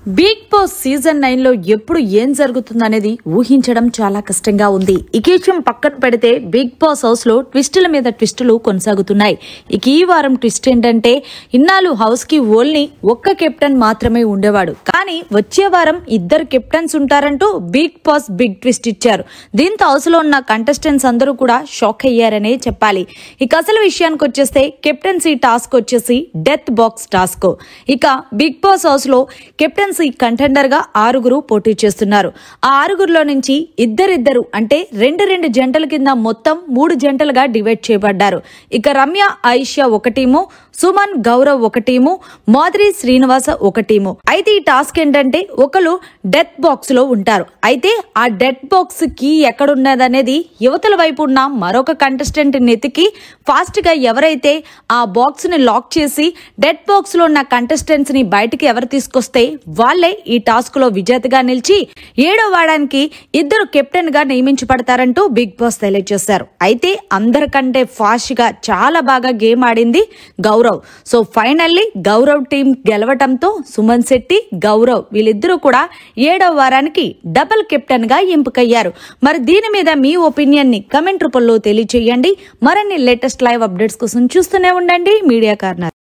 Big boss season 9 లో ఎప్పుడు ఏం జరుగుతుందనేది ఊహించడం చాలా కష్టంగా ఉంది. ఈ విషయం పక్కన పెడితే బిగ్ బాస్ హౌస్ లో ట్విస్టుల మీద ట్విస్టులు కొనసాగుతున్నాయి. ఈ వారం ట్విస్ట్ ఏంటంటే ఇన్నాళ్ళు హౌస్ కి ఓన్లీ ఒక్క కెప్టెన్ మాత్రమే ఉండేవాడు, కానీ వచ్చే వారం ఇద్దరు కెప్టెన్స్ ఉంటారంటూ బిగ్ బాస్ బిగ్ ట్విస్ట్ ఇచ్చారు. దీంతో హౌస్ లో ఉన్న కంటెస్టెంట్స్ అందరూ కూడా షాక్ అయ్యారనే చెప్పాలి. ఇక అసలు విషయానికి వచ్చేస్తే కెప్టెన్సీ టాస్క్ వచ్చేసి డెత్ బాక్స్ టాస్క్. ఇక బిగ్ బాస్ హౌస్ లో కెప్టెన్సీ కంటెండర్ గా 6 పోటీ చేస్తున్నారు. ఆ 6లో నుంచి ఇద్దరిద్దరు అంటే రెండు జంటల కింద మొత్తం 3 జంటలుగా డివైడ్ చేయబడ్డారు. ఇక రమ్య ఆయిషా ఒక టీము, సుమన్ గౌరవ్ ఒక టీము, మాధురి శ్రీనివాస ఒక టీము. అయితే ఈ టాస్క్ ఏంటంటే ఒకరు డెత్ బాక్స్ లో ఉంటారు. అయితే ఆ డెత్ బాక్స్ కీ ఎక్కడున్నదనేది యువతల వైపు ఉన్న మరొక కంటెస్టెంట్ నెతికి ఫాస్ట్ గా ఎవరైతే ఆ బాక్స్ ని లాక్ చేసి డెత్ బాక్స్ లో ఉన్న కంటెస్టెంట్స్ ని బయటికి ఎవరు తీసుకొస్తే వాళ్లే ఈ టాస్క్ లో విజేతగా నిలిచి 7వ వారానికి ఇద్దరు కెప్టెన్ గా నియమించబడతారంటూ బిగ్ బాస్ తెలియజేశారు. అయితే అందరికంటే ఫాస్ట్ గా చాలా బాగా గేమ్ ఆడింది Gaurav. So finally Gaurav team గెలవటంతో సుమన్ శెట్టి, గౌరవ్ వీళ్ళిద్దరూ కూడా 7వ వారానికి డబుల్ కెప్టెన్ గా ఎంపికయ్యారు. మరి దీని మీద మీ ఒపీనియన్ ని కమెంట్ రూపంలో తెలియజేయండి. మరిన్ని లేటెస్ట్ లైవ్ అప్డేట్స్ కోసం చూస్తూనే ఉండండి మీడియా కార్నర్.